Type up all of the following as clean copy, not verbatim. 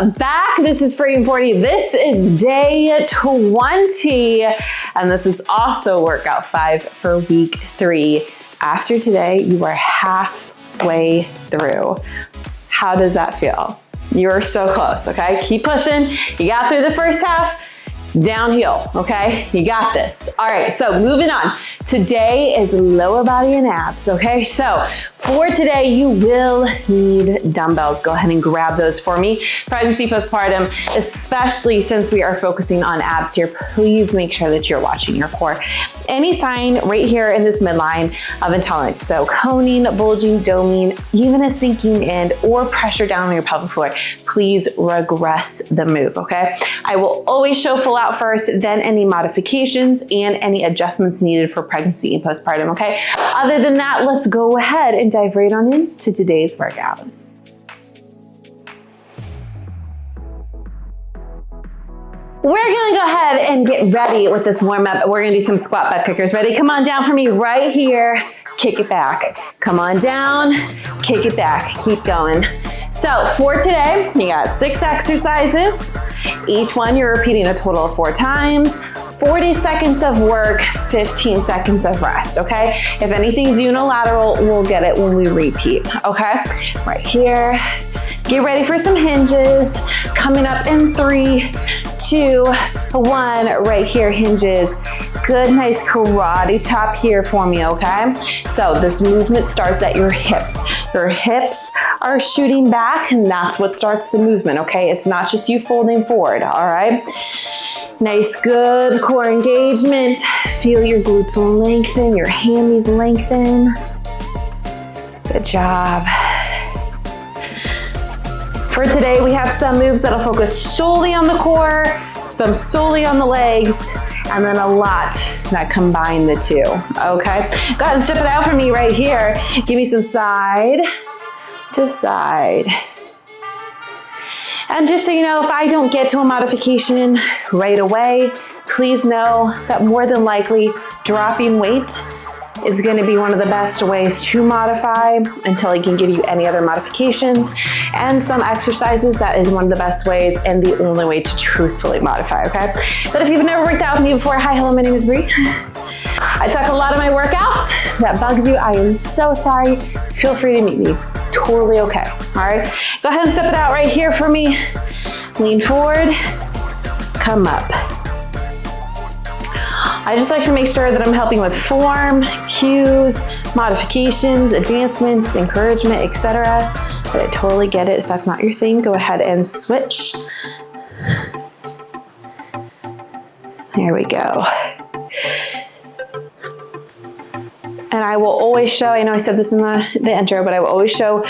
welcome back. This is Free and 40. This is day 20, and this is also workout 5 for week 3. After today, you are halfway through. How does that feel? You're so close, okay? Keep pushing. You got through the first half. Downhill, okay? You got this. All right, so moving on. Today is lower body and abs, okay? So for today, you will need dumbbells. Go ahead and grab those for me. Pregnancy, postpartum, especially since we are focusing on abs here, please make sure that you're watching your core. Any sign right here in this midline of intolerance, so coning, bulging, doming, even a sinking in or pressure down on your pelvic floor, please regress the move, okay? I will always show full out first, then any modifications and any adjustments needed for pregnancy and postpartum, okay? Other than that, let's go ahead and dive right on into today's workout. We're gonna go ahead and get ready with this warm up. We're gonna do some squat butt kickers. Ready? Come on down for me right here. Kick it back. Come on down, kick it back. Keep going. So for today, you got 6 exercises. Each one you're repeating a total of 4 times. 40 seconds of work, 15 seconds of rest, okay? If anything's unilateral, we'll get it when we repeat, okay? Right here. Get ready for some hinges. Coming up in 3, 2, 1, right here, hinges. Good, nice karate chop here for me, okay? So this movement starts at your hips. Your hips are shooting back, and that's what starts the movement, okay? It's not just you folding forward, all right? Nice, good core engagement. Feel your glutes lengthen, your hammies lengthen. Good job. For today, we have some moves that'll focus solely on the core, some solely on the legs, and then a lot that combine the two, okay? Go ahead and sip it out for me right here. Give me some side to side. And just so you know, if I don't get to a modification right away, please know that more than likely dropping weight is going to be one of the best ways to modify until I can give you any other modifications. And some exercises, that is one of the best ways and the only way to truthfully modify, okay? But if you've never worked out with me before, hi, hello, my name is Bree. I talk a lot of my workouts. That bugs you, I am so sorry. Feel free to meet me. Totally okay, all right? Go ahead and step it out right here for me. Lean forward, come up. I just like to make sure that I'm helping with form, cues, modifications, advancements, encouragement, etc. But I totally get it. If that's not your thing, go ahead and switch. There we go. And I will always show, I know I said this in the intro, but I will always show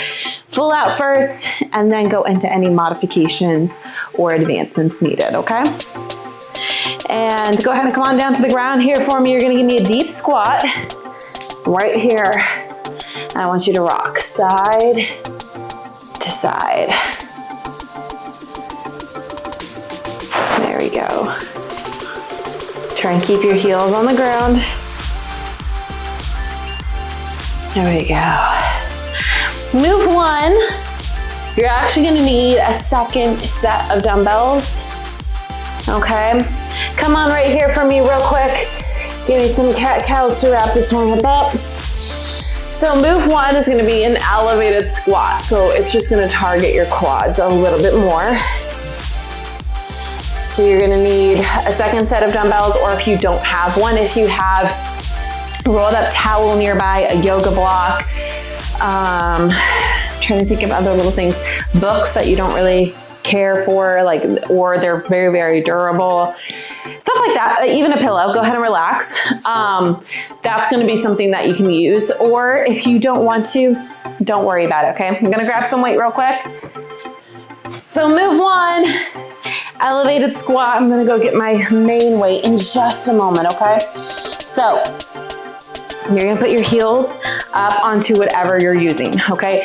full out first and then go into any modifications or advancements needed, okay? And go ahead and come on down to the ground here for me. You're gonna give me a deep squat right here. I want you to rock side to side. There we go. Try and keep your heels on the ground. There we go. Move 1. You're actually gonna need a second set of dumbbells, okay? Come on right here for me real quick. Give me some cat-cows to wrap this one up. So move 1 is gonna be an elevated squat. So it's just gonna target your quads a little bit more. So you're gonna need a second set of dumbbells, or if you don't have one, if you have a rolled up towel nearby, a yoga block, trying to think of other little things, books that you don't really care for, like, or they're very, very durable, stuff like that. Even a pillow, go ahead and relax. That's gonna be something that you can use, or if you don't want to, don't worry about it, okay? I'm gonna grab some weight real quick. So move 1, elevated squat. I'm gonna go get my main weight in just a moment, okay? So you're gonna put your heels up onto whatever you're using, okay?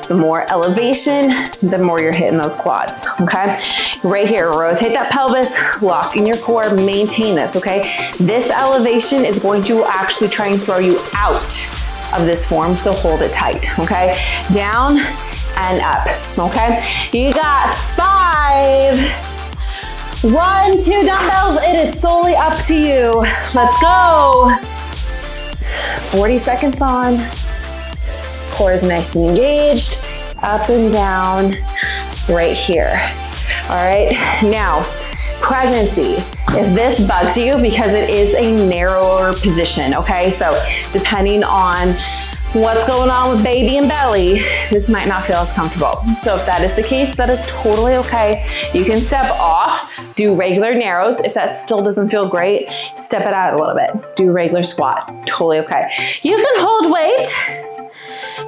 The more elevation, the more you're hitting those quads, okay? Right here, rotate that pelvis, lock in your core, maintain this, okay? This elevation is going to actually try and throw you out of this form, so hold it tight, okay? Down and up, okay? You got 5, 5. 1, 2 dumbbells. It is solely up to you. Let's go. 40 seconds on. Core is nice and engaged. Up and down right here. All right, now pregnancy. If this bugs you, because it is a narrower position, okay? So depending on what's going on with baby and belly, this might not feel as comfortable. So if that is the case, that is totally okay. You can step off, do regular narrows. If that still doesn't feel great, step it out a little bit. Do regular squat, totally okay. You can hold weight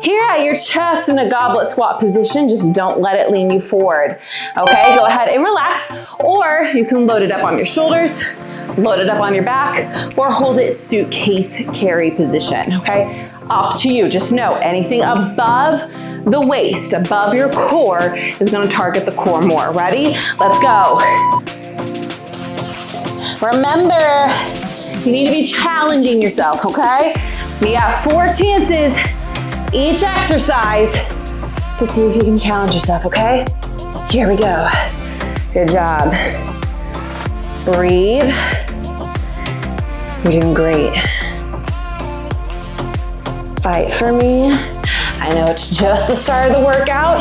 here at your chest in a goblet squat position. Just don't let it lean you forward. Okay, go ahead and relax, or you can load it up on your shoulders, load it up on your back, or hold it suitcase carry position, okay? Up to you. Just know anything above the waist, above your core, is gonna target the core more. Ready? Let's go. Remember, you need to be challenging yourself, okay? We have 4 chances each exercise to see if you can challenge yourself, okay? Here we go. Good job. Breathe. You're doing great. Fight for me. I know it's just the start of the workout,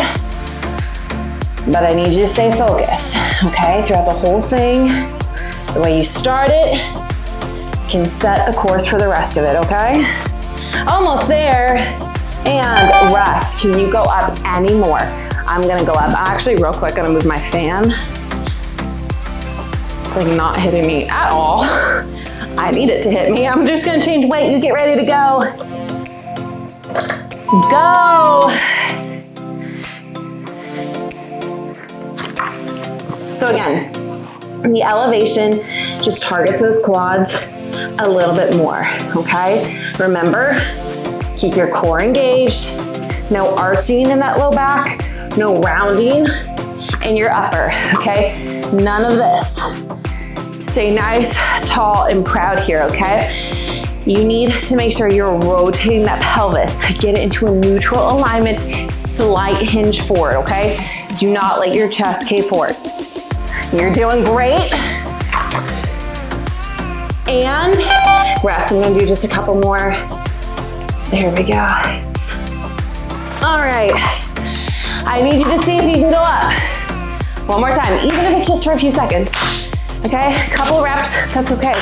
but I need you to stay focused, okay? Throughout the whole thing, the way you start it can set the course for the rest of it, okay? Almost there. And rest. Can you go up any more? I'm gonna go up. Actually, real quick, gonna move my fan. It's like not hitting me at all. I need it to hit me. I'm just gonna change weight. You get ready to go. Go. So again, the elevation just targets those quads a little bit more, okay? Remember, keep your core engaged. No arching in that low back. No rounding in your upper, okay? None of this. Stay nice, tall, and proud here, okay? You need to make sure you're rotating that pelvis. Get it into a neutral alignment, slight hinge forward, okay? Do not let your chest cave forward. You're doing great. And rest. I'm gonna do just a couple more. There we go. All right. I need you to see if you can go up. One more time, even if it's just for a few seconds. Okay, couple reps, that's okay.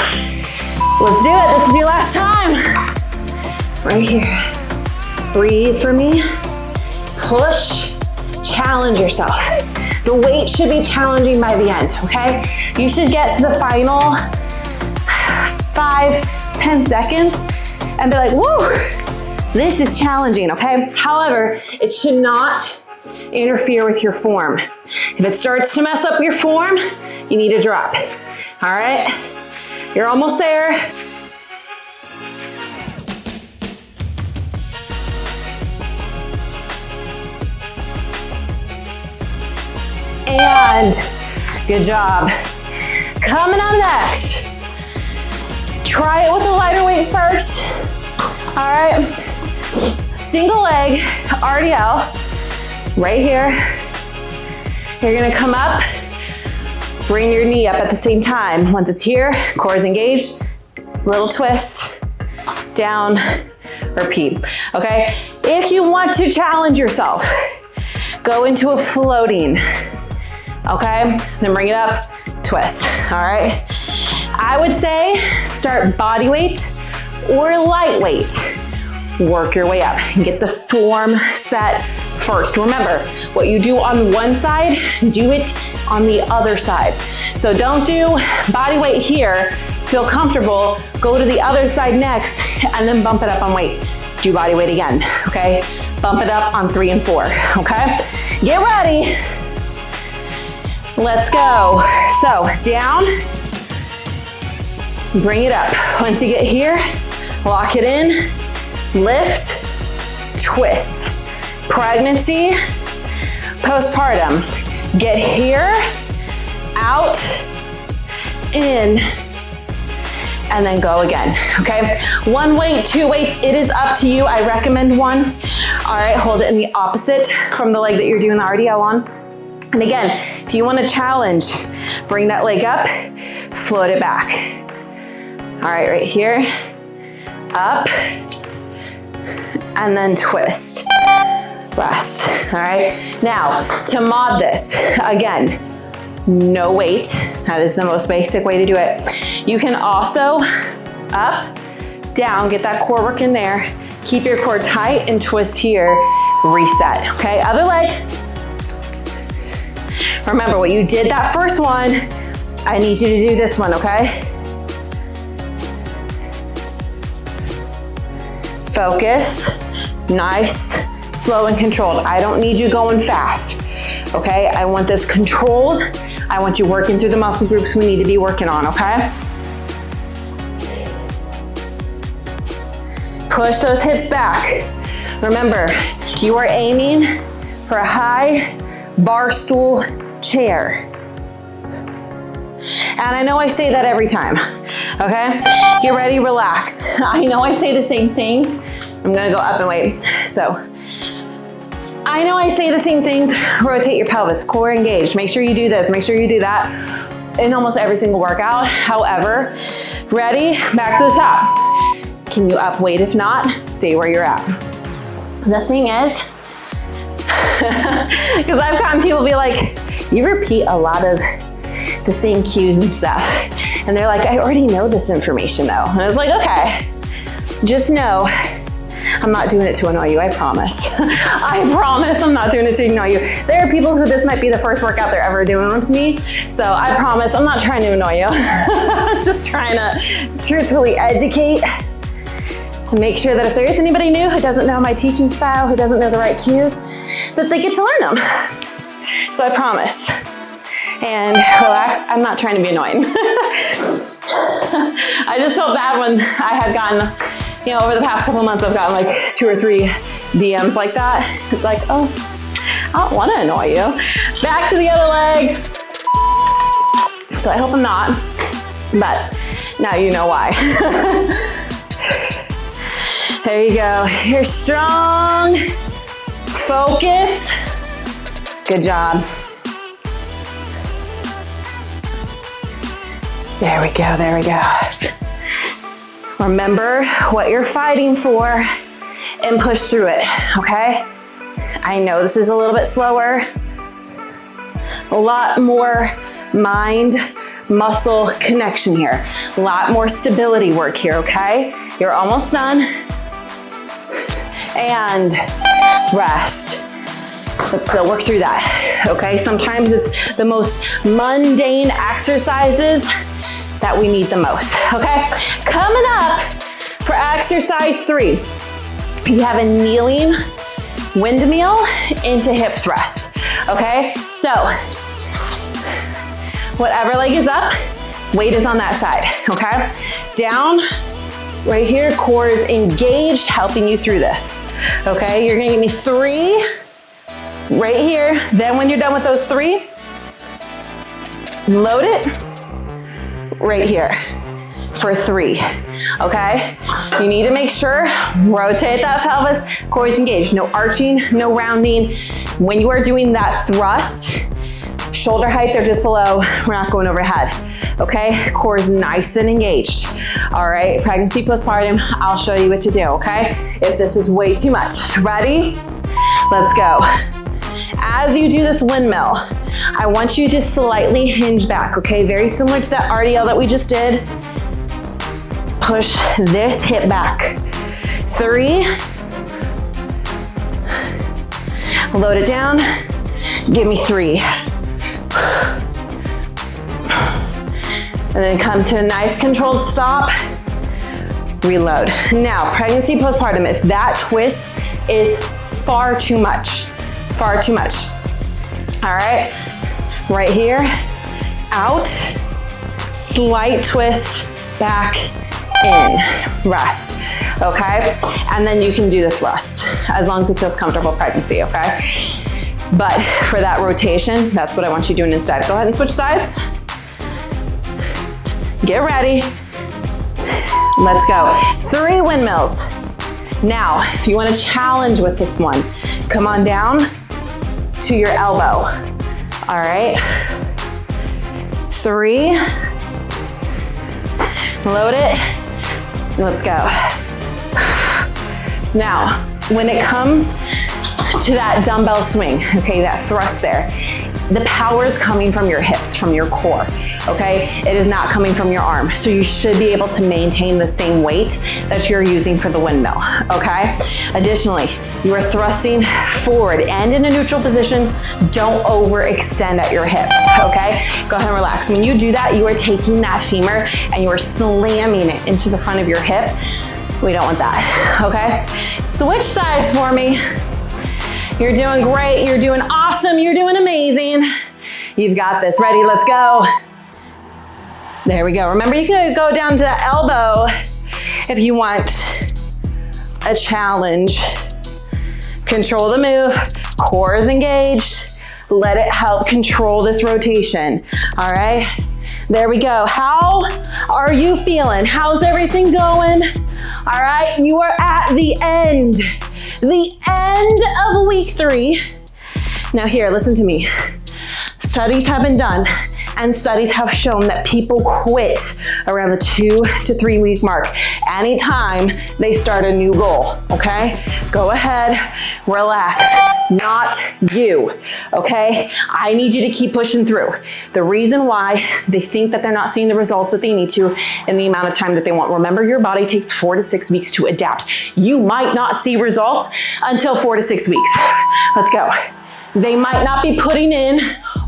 Let's do it, this is your last time. Right here. Breathe for me. Push, challenge yourself. The weight should be challenging by the end, okay? You should get to the final 5-10 seconds and be like, woo! This is challenging, okay? However, it should not interfere with your form. If it starts to mess up your form, you need to drop, all right? You're almost there. And good job. Coming up next, try it with a lighter weight first, all right? Single leg RDL, right here. You're gonna come up, bring your knee up at the same time. Once it's here, core is engaged, little twist, down, repeat, okay? If you want to challenge yourself, go into a floating, okay? Then bring it up, twist, all right? I would say start body weight or lightweight. Work your way up and get the form set first. Remember, what you do on one side, do it on the other side. So don't do body weight here, feel comfortable, go to the other side next, and then bump it up on weight. Do body weight again, okay? Bump it up on 3 and 4, okay? Get ready. Let's go. So down, bring it up. Once you get here, lock it in, lift, twist. Pregnancy, postpartum. Get here, out, in, and then go again, okay? 1 weight, 2 weights, it is up to you. I recommend 1. All right, hold it in the opposite from the leg that you're doing the RDL on. And again, if you want to challenge, bring that leg up, float it back. All right, right here, up, and then twist, rest. All right, now to mod this, again, no weight. That is the most basic way to do it. You can also up, down, get that core work in there, keep your core tight and twist here, reset. Okay, other leg. Remember what you did that first one, I need you to do this one, okay? Focus, nice, slow and controlled. I don't need you going fast, okay? I want this controlled. I want you working through the muscle groups we need to be working on, okay? Push those hips back. Remember, you are aiming for a high bar stool chair. And I know I say that every time, okay? Get ready, relax. I know I say the same things. I'm gonna go up and wait. So, I know I say the same things. Rotate your pelvis, core engaged. Make sure you do this, make sure you do that in almost every single workout. However, ready, back to the top. Can you up weight? If not, stay where you're at. The thing is, because I've gotten people be like, you repeat a lot of the same cues and stuff. And they're like, I already know this information though. And I was like, okay, just know I'm not doing it to annoy you, I promise. I promise I'm not doing it to annoy you. There are people who this might be the first workout they're ever doing with me. So I promise I'm not trying to annoy you. I'm just trying to truthfully educate. Make sure that if there is anybody new who doesn't know my teaching style, who doesn't know the right cues, that they get to learn them. So I promise. And relax, I'm not trying to be annoying. I just felt bad when I had gotten, over the past couple months, I've gotten like 2 or 3 DMs like that. It's like, oh, I don't want to annoy you. Back to the other leg. So I hope I'm not, but now you know why. There you go. You're strong. Focus. Good job. There we go, there we go. Remember what you're fighting for and push through it, okay? I know this is a little bit slower. A lot more mind-muscle connection here. A lot more stability work here, okay? You're almost done. And rest. But still work through that, okay? Sometimes it's the most mundane exercises that we need the most, okay? Coming up for exercise 3, you have a kneeling windmill into hip thrust, okay? So, whatever leg is up, weight is on that side, okay? Down, right here, core is engaged, helping you through this, okay? You're gonna give me 3 right here. Then when you're done with those 3, load it right here for 3, okay? You need to make sure, rotate that pelvis, core is engaged. No arching, no rounding. When you are doing that thrust, shoulder height, they're just below. We're not going overhead, okay? Core is nice and engaged. All right, pregnancy, postpartum, I'll show you what to do, okay? If this is way too much. Ready? Let's go. As you do this windmill, I want you to slightly hinge back, okay? Very similar to that RDL that we just did. Push this hip back. 3. Load it down. Give me 3. And then come to a nice controlled stop. Reload. Now, pregnancy, postpartum, if that twist is far too much, all right, right here, out, slight twist, back, in, rest, okay? And then you can do the thrust, as long as it feels comfortable pregnancy, okay? But for that rotation, that's what I want you doing instead. Go ahead and switch sides. Get ready. Let's go. 3 windmills. Now, if you want to challenge with this one, come on down to your elbow. All right. 3. Load it. Let's go. Now, when it comes to that dumbbell swing, okay, that thrust there, the power is coming from your hips, from your core, okay? It is not coming from your arm. So you should be able to maintain the same weight that you're using for the windmill, okay? Additionally, you are thrusting forward and in a neutral position. Don't overextend at your hips, okay? Go ahead and relax. When you do that, you are taking that femur and you are slamming it into the front of your hip. We don't want that, okay? Switch sides for me. You're doing great, you're doing awesome, you're doing amazing. You've got this. Ready, let's go. There we go. Remember, you can go down to the elbow if you want a challenge. Control the move, core is engaged. Let it help control this rotation, all right? There we go. How are you feeling? How's everything going? All right, you are at the end of week 3. Now here, listen to me. Studies have been done and studies have shown that people quit around the 2 to 3 week mark anytime they start a new goal, okay? Go ahead, relax, not you, okay? I need you to keep pushing through. The reason why they think that they're not seeing the results that they need to in the amount of time that they want. Remember, your body takes 4 to 6 weeks to adapt. You might not see results until 4 to 6 weeks. Let's go. They might not be putting in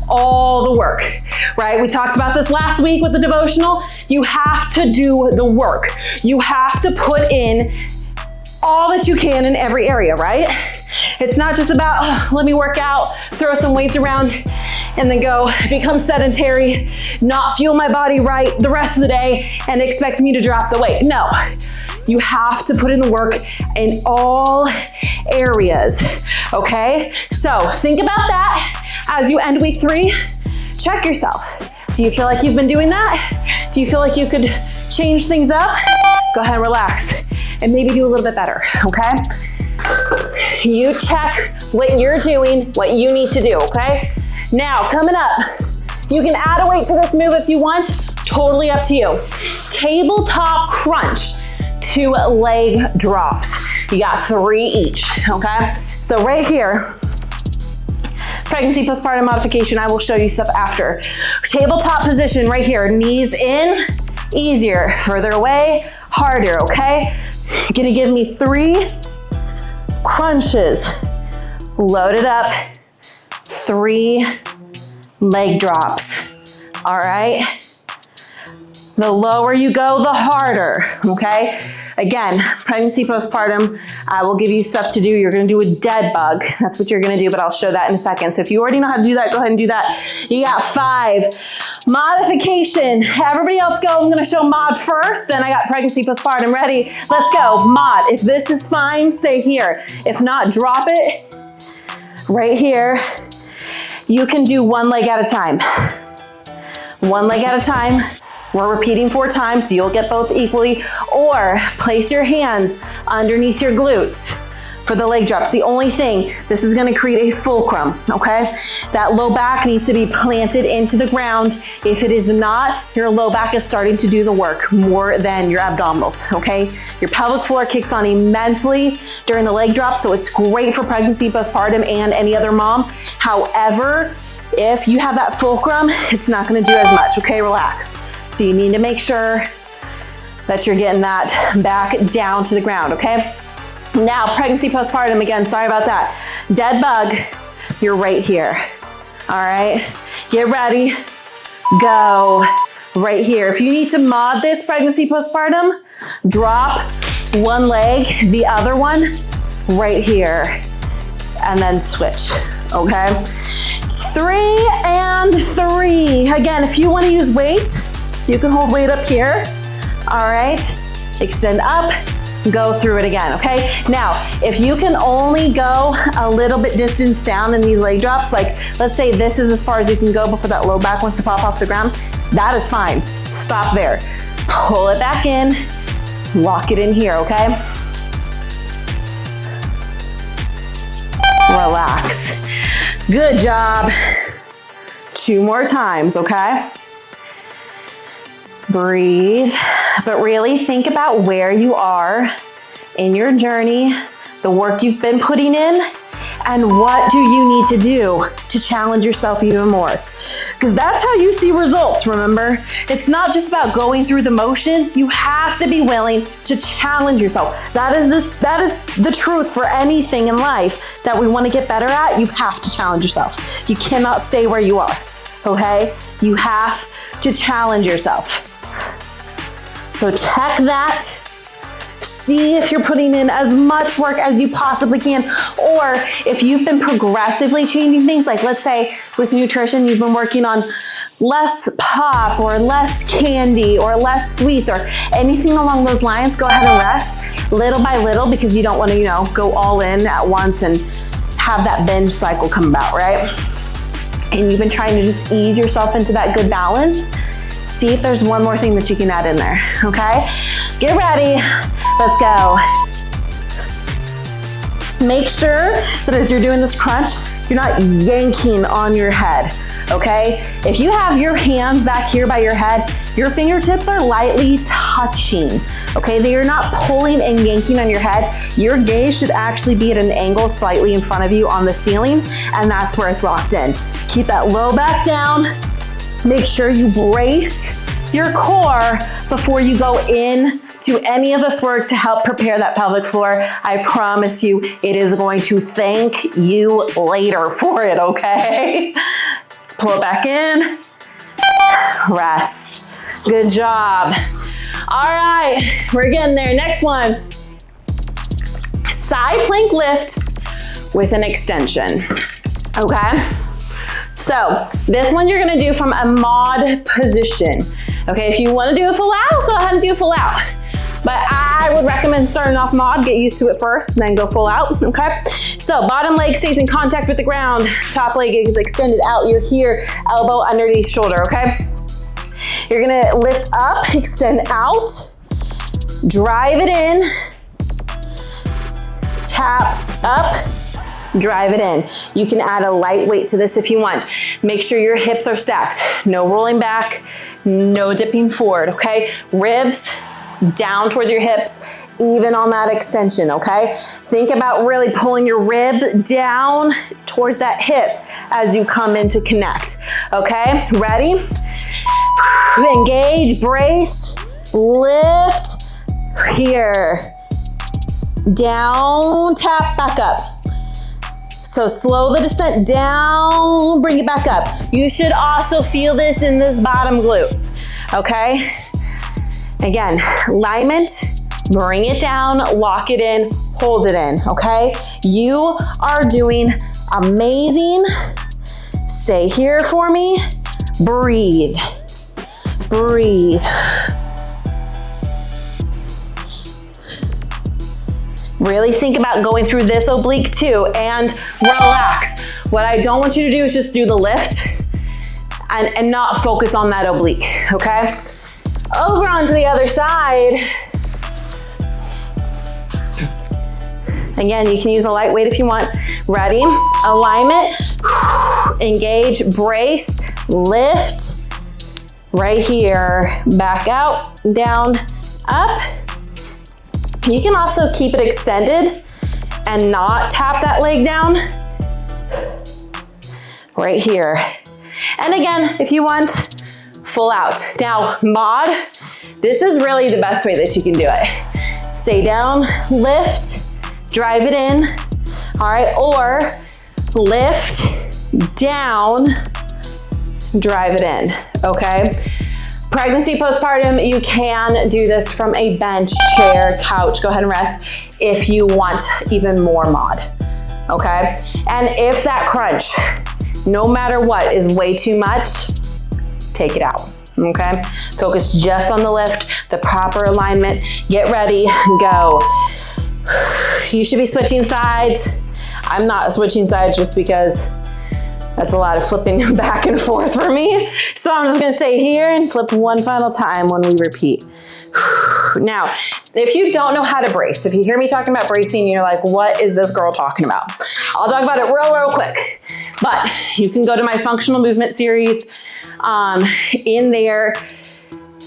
all the work, right? We talked about this last week with the devotional. You have to do the work. You have to put in all that you can in every area, right? It's not just about, oh, let me work out, throw some weights around, and then go become sedentary, not fuel my body right the rest of the day, and expect me to drop the weight. No, you have to put in the work in all areas, okay? So think about that as you end week 3. Check yourself. Do you feel like you've been doing that? Do you feel like you could change things up? Go ahead and relax and maybe do a little bit better, okay? You check what you're doing, what you need to do, okay? Now, coming up, you can add a weight to this move if you want, totally up to you. Tabletop crunch, 2 leg drops. You got 3 each, okay? So right here, pregnancy postpartum modification, I will show you stuff after. Tabletop position right here, knees in, easier, further away, harder, okay? You're gonna give me 3 crunches. Load it up, 3 leg drops, all right? The lower you go, the harder, okay? Again, pregnancy, postpartum, I will give you stuff to do. You're gonna do a dead bug. That's what you're gonna do, but I'll show that in a second. So if you already know how to do that, go ahead and do that. You got 5. Modification. Everybody else go. I'm gonna show mod first, then I got pregnancy, postpartum. Ready? Let's go. Mod. If this is fine, stay here. If not, drop it right here. You can do 1 leg at a time. 1 leg at a time. We're repeating 4 times, so you'll get both equally, or place your hands underneath your glutes for the leg drops. The only thing, this is gonna create a fulcrum, okay? That low back needs to be planted into the ground. If it is not, your low back is starting to do the work more than your abdominals, okay? Your pelvic floor kicks on immensely during the leg drop, so it's great for pregnancy, postpartum, and any other mom. However, if you have that fulcrum, it's not gonna do as much, okay? Relax. So you need to make sure that you're getting that back down to the ground, okay? Now, pregnancy, postpartum, again, sorry about that. Dead bug, you're right here, all right? Get ready, go right here. If you need to mod this pregnancy, postpartum, drop 1 leg, the other one right here, and then switch, okay? 3 and 3. Again, if you wanna use weight, you can hold weight up here, all right? Extend up, go through it again, okay? Now, if you can only go a little bit distance down in these leg drops, like let's say this is as far as you can go before that low back wants to pop off the ground, that is fine. Stop there. Pull it back in, lock it in here, okay? Relax. Good job. 2 more times, okay? Breathe, but really think about where you are in your journey, the work you've been putting in, and what do you need to do to challenge yourself even more? Because that's how you see results, remember? It's not just about going through the motions. You have to be willing to challenge yourself. That is the truth for anything in life that we want to get better at. You have to challenge yourself. You cannot stay where you are, okay? You have to challenge yourself. So check that. See if you're putting in as much work as you possibly can, or if you've been progressively changing things, like let's say with nutrition, you've been working on less pop or less candy or less sweets or anything along those lines, go ahead and rest little by little, because you don't want to, go all in at once and have that binge cycle come about, right? And you've been trying to just ease yourself into that good balance. See if there's one more thing that you can add in there, okay? Get ready, let's go. Make sure that as you're doing this crunch, you're not yanking on your head, okay? If you have your hands back here by your head, your fingertips are lightly touching, okay? They are not pulling and yanking on your head. Your gaze should actually be at an angle slightly in front of you on the ceiling, and that's where it's locked in. Keep that low back down. Make sure you brace your core before you go in to any of this work to help prepare that pelvic floor. I promise you, it is going to thank you later for it, okay? Pull it back in, rest. Good job. All right, we're getting there. Next one, side plank lift with an extension, okay? So this one you're gonna do from a mod position. Okay, if you wanna do a full out, go ahead and do a full out. But I would recommend starting off mod, get used to it first, and then go full out, okay? So bottom leg stays in contact with the ground, top leg is extended out, you're here, elbow underneath shoulder, okay? You're gonna lift up, extend out, drive it in, tap up, drive it in. You can add a light weight to this if you want. Make sure your hips are stacked. No rolling back, no dipping forward, okay? Ribs down towards your hips, even on that extension, okay? Think about really pulling your rib down towards that hip as you come in to connect, okay? Ready? Engage, brace, lift, here. Down, tap, back up. So slow the descent down, bring it back up. You should also feel this in this bottom glute, okay? Again, alignment, bring it down, lock it in, hold it in, okay? You are doing amazing. Stay here for me, breathe, breathe. Really think about going through this oblique too and relax. What I don't want you to do is just do the lift and not focus on that oblique, okay? Over onto the other side. Again, you can use a light weight if you want. Ready? Alignment, engage, brace, lift, right here. Back out, down, up. You can also keep it extended and not tap that leg down. Right here. And again, if you want, full out. Now, mod, this is really the best way that you can do it. Stay down, lift, drive it in, all right? Or lift, down, drive it in, okay? Pregnancy, postpartum, you can do this from a bench, chair, couch. Go ahead and rest if you want even more mod, okay? And if that crunch, no matter what, is way too much, take it out, okay? Focus just on the lift, the proper alignment. Get ready, go. You should be switching sides. I'm not switching sides just because That's a lot of flipping back and forth for me. So I'm just gonna stay here and flip one final time when we repeat. Now, if you don't know how to brace, if you hear me talking about bracing, you're like, what is this girl talking about? I'll talk about it real quick. But you can go to my functional movement series. In there,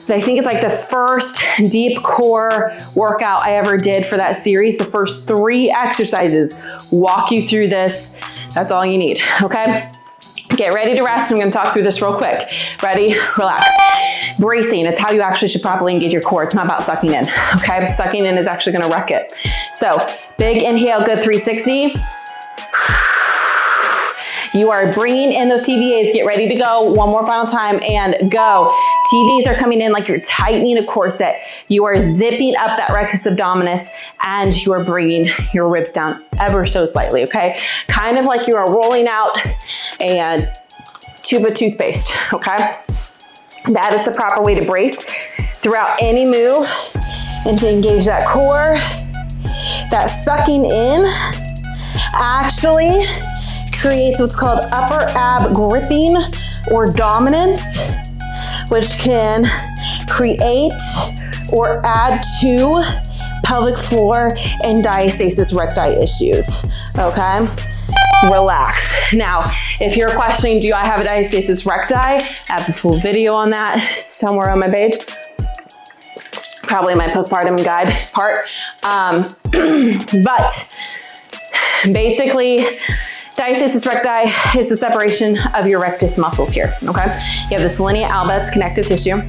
I think it's like the first deep core workout I ever did for that series. The first 3 exercises walk you through this. That's all you need, okay? Get ready to rest. I'm gonna talk through this real quick. Ready, relax. Bracing, it's how you actually should properly engage your core. It's not about sucking in, okay? Sucking in is actually gonna wreck it. So big inhale, good 360. You are bringing in those TVAs. Get ready to go. One more final time and go. TVAs are coming in like you're tightening a corset. You are zipping up that rectus abdominis and you are bringing your ribs down ever so slightly, okay? Kind of like you are rolling out a tube of toothpaste, okay? That is the proper way to brace throughout any move and to engage that core. That sucking in actually creates what's called upper ab gripping or dominance, which can create or add to pelvic floor and diastasis recti issues, okay? Relax. Now, if you're questioning, do I have a diastasis recti? I have a full video on that somewhere on my page. Probably my postpartum guide part. But basically, diastasis recti is the separation of your rectus muscles here, okay? You have this linea alba, it's connective tissue.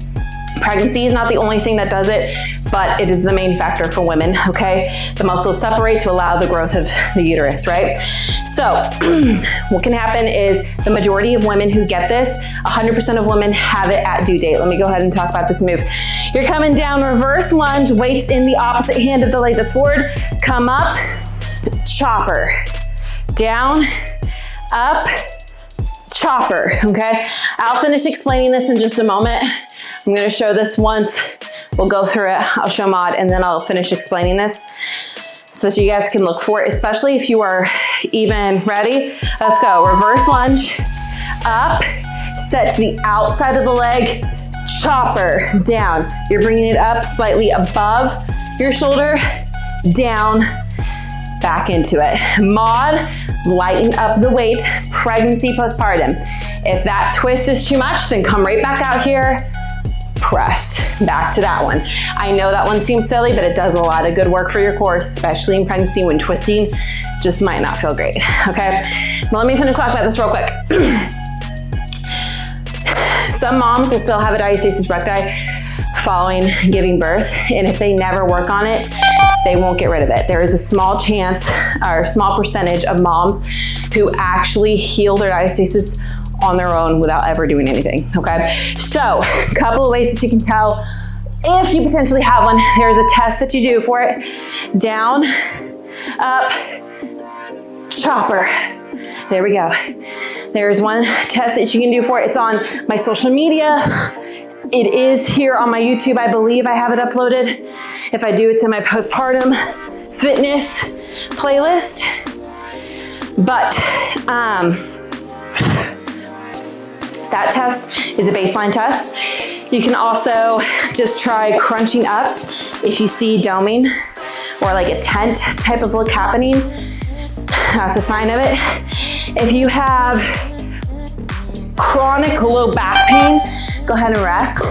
Pregnancy is not the only thing that does it, but it is the main factor for women, okay? The muscles separate to allow the growth of the uterus, right? So what can happen is the majority of women who get this, 100% of women have it at due date. Let me go ahead and talk about this move. You're coming down, reverse lunge, weights in the opposite hand of the leg that's forward. Come up, chopper. Down, up, chopper, okay? I'll finish explaining this in just a moment. I'm gonna show this once. We'll go through it. I'll show Maud and then I'll finish explaining this so that you guys can look for it, especially if you are even ready. Let's go, reverse lunge, up, set to the outside of the leg, chopper, down. You're bringing it up slightly above your shoulder, down, back into it. Maud, lighten up the weight, pregnancy, postpartum. If that twist is too much, then come right back out here, press back to that one. I know that one seems silly, but it does a lot of good work for your core, especially in pregnancy when twisting just might not feel great, okay? But let me finish talking about this real quick. Some moms will still have a diastasis recti following giving birth, and if they never work on it, they won't get rid of it. There is a small chance or a small percentage of moms who actually heal their diastasis on their own without ever doing anything, okay? So, a couple of ways that you can tell if you potentially have one. There's a test that you do for it. Down, up, chopper. There we go. There's one test that you can do for it. It's on my social media. It is here on my YouTube. I believe I have it uploaded. If I do, it's in my postpartum fitness playlist. But that test is a baseline test. You can also just try crunching up if you see doming or like a tent type of look happening. That's a sign of it. If you have chronic low back pain, go ahead and rest.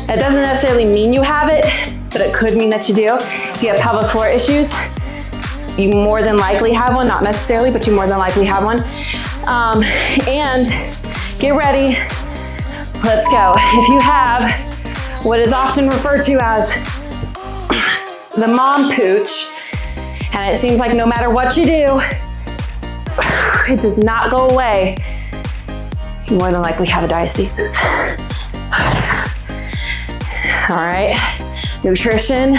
That doesn't necessarily mean you have it, but it could mean that you do. If you have pelvic floor issues, you more than likely have one, not necessarily, but you more than likely have one. And get ready, let's go. If you have what is often referred to as the mom pooch, and it seems like no matter what you do, it does not go away, you more than likely have a diastasis. All right, nutrition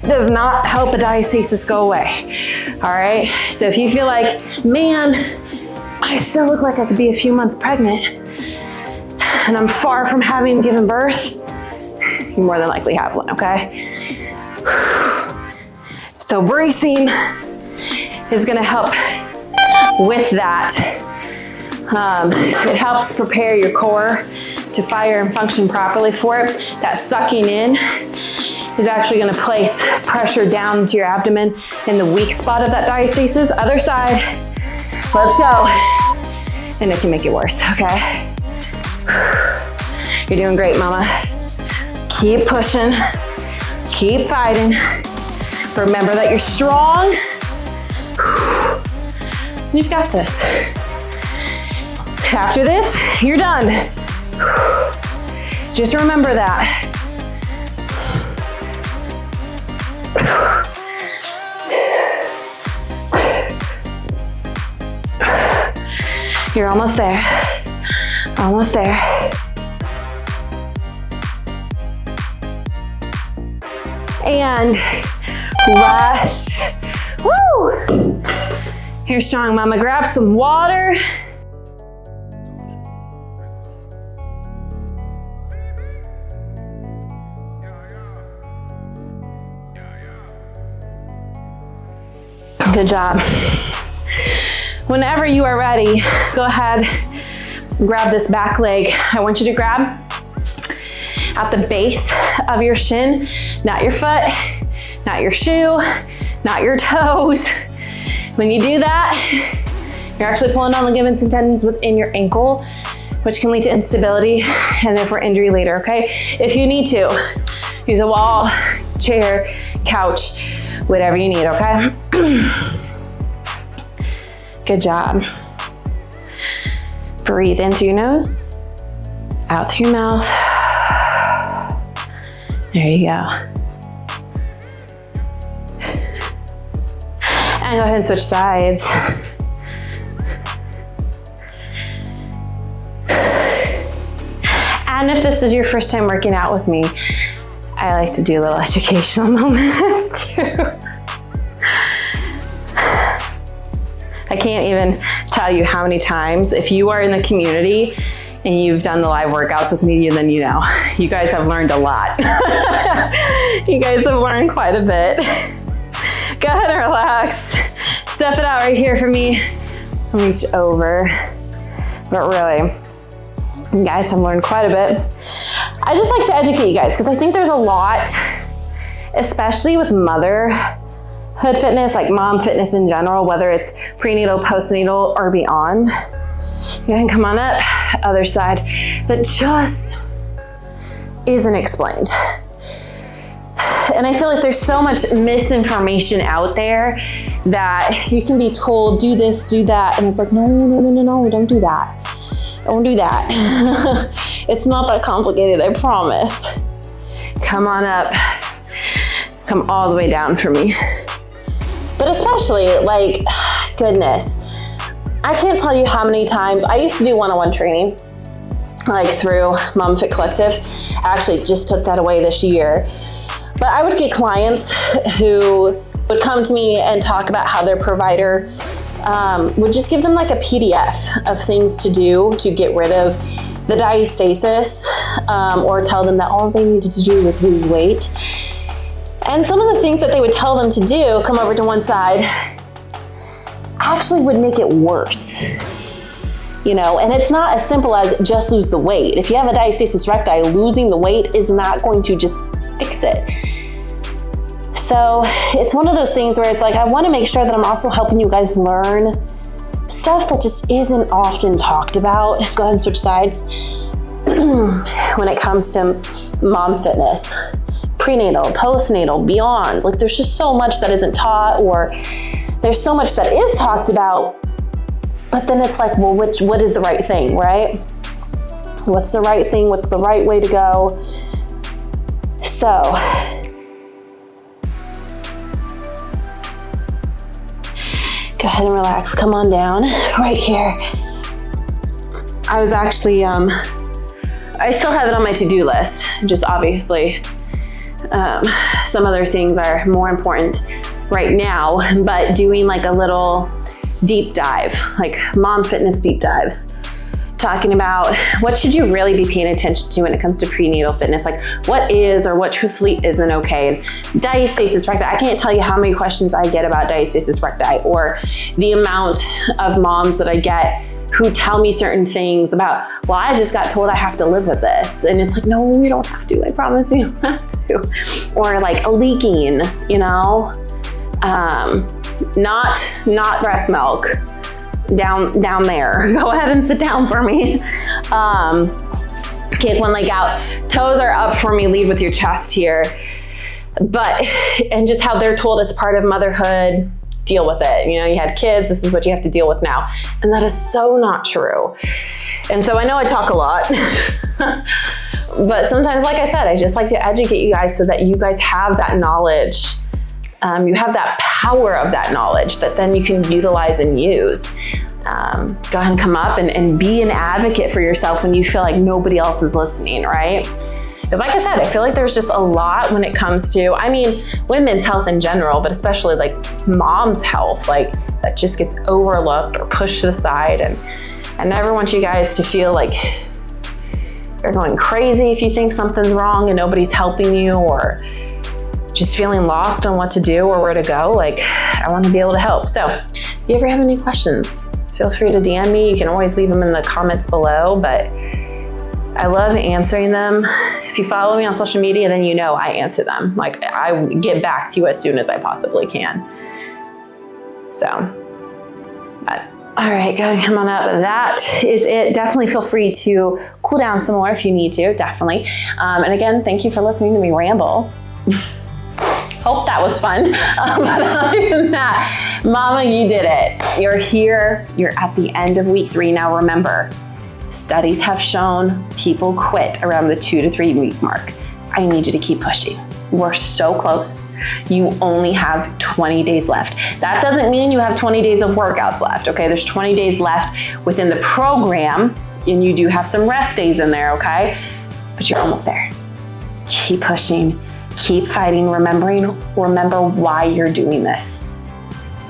does not help a diastasis go away. All right, so if you feel like, man, I still look like I could be a few months pregnant and I'm far from having given birth, you more than likely have one, okay? So bracing is gonna help with that. It helps prepare your core to fire and function properly for it. That sucking in is actually gonna place pressure down into your abdomen in the weak spot of that diastasis. Other side, let's go. And it can make it worse, okay? You're doing great, mama. Keep pushing, keep fighting. Remember that you're strong. You've got this. After this, you're done. Just remember that. You're almost there. Almost there. And rest. Woo! You're strong, mama. Grab some water. Good job. Whenever you are ready, go ahead and grab this back leg. I want you to grab at the base of your shin, not your foot, not your shoe, not your toes. When you do that, you're actually pulling on ligaments and tendons within your ankle, which can lead to instability and therefore injury later, okay? If you need to, use a wall, chair, couch, whatever you need, okay? Good job. Breathe in through your nose, out through your mouth. There you go. And go ahead and switch sides. And if this is your first time working out with me, I like to do little educational moments too. I can't even tell you how many times, if you are in the community and you've done the live workouts with me, then you know. You guys have learned a lot. You guys have learned quite a bit. Go ahead and relax. Step it out right here for me. Reach over. But really, you guys have learned quite a bit. I just like to educate you guys because I think there's a lot, especially with motherhood fitness, like mom fitness in general, whether it's prenatal, postnatal, or beyond. You can come on up, other side, that just isn't explained. And I feel like there's so much misinformation out there that you can be told, do this, do that, and it's like, no, don't do that. Don't do that. It's not that complicated, I promise. Come on up. Come all the way down for me. But especially, like, goodness, I can't tell you how many times I used to do one-on-one training, like through Mom Fit Collective. I actually just took that away this year. But I would get clients who would come to me and talk about how their provider would just give them like a PDF of things to do to get rid of the diastasis, or tell them that all they needed to do was lose weight. And some of the things that they would tell them to do, come over to one side, actually would make it worse. You know, and it's not as simple as just lose the weight. If you have a diastasis recti, losing the weight is not going to just fix it. So it's one of those things where it's like, I want to make sure that I'm also helping you guys learn stuff that just isn't often talked about. Go ahead and switch sides. When it comes to mom fitness, prenatal, postnatal, beyond, like there's just so much that isn't taught, or there's so much that is talked about, but then it's like, well, what is the right thing, right? What's the right thing? What's the right way to go? So, go ahead and relax. Come on down right here. I was actually, I still have it on my to-do list. Just obviously, some other things are more important right now, but doing like a little deep dive, like mom fitness deep dives, talking about what should you really be paying attention to when it comes to prenatal fitness, like what is or what truthfully isn't okay. And diastasis recti, I can't tell you how many questions I get about diastasis recti, or the amount of moms that I get who tell me certain things about, well, I just got told I have to live with this. And it's like, no, you don't have to. I promise you don't have to. Or like leaking, you know, not breast milk. Down there. Go ahead and sit down for me. Kick one leg out. Toes are up for me. Lead with your chest here. And just how they're told it's part of motherhood, deal with it. You know, you had kids, this is what you have to deal with now. And that is so not true. And so I know I talk a lot, but sometimes, like I said, I just like to educate you guys so that you guys have that knowledge. You have that power of that knowledge that then you can utilize and use. Go ahead and come up and be an advocate for yourself when you feel like nobody else is listening, right? Because like I said, I feel like there's just a lot when it comes to, I mean, women's health in general, but especially like mom's health, like that just gets overlooked or pushed to the side. And I never want you guys to feel like you're going crazy if you think something's wrong and nobody's helping you, or just feeling lost on what to do or where to go. Like, I want to be able to help. So if you ever have any questions, feel free to DM me. You can always leave them in the comments below, but I love answering them. If you follow me on social media, then you know I answer them. Like, I get back to you as soon as I possibly can. So, but all right, go ahead and come on up. That is it. Definitely feel free to cool down some more if you need to, definitely. And again, thank you for listening to me ramble. Hope that was fun. But other than that, Mama, you did it. You're here. You're at the end of week 3. Now remember, studies have shown people quit around the 2 to 3 week mark. I need you to keep pushing. We're so close. You only have 20 days left. That doesn't mean you have 20 days of workouts left, okay? There's 20 days left within the program, and you do have some rest days in there, okay? But you're almost there. Keep pushing. Keep fighting, remember why you're doing this,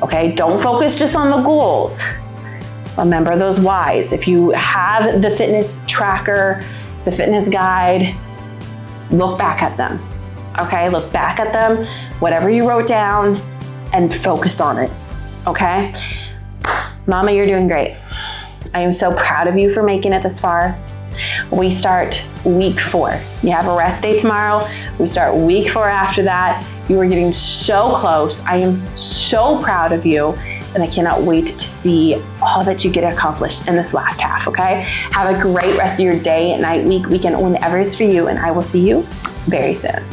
okay? Don't focus just on the goals. Remember those whys. If you have the fitness tracker, the fitness guide, look back at them, okay? Look back at them, whatever you wrote down, and focus on it, okay? Mama, you're doing great. I am so proud of you for making it this far. We start week 4. You have a rest day tomorrow. We start week 4 after that. You are getting so close. I am so proud of you, and I cannot wait to see all that you get accomplished in this last half, okay? Have a great rest of your day, night, week, weekend, whenever it's for you, and I will see you very soon.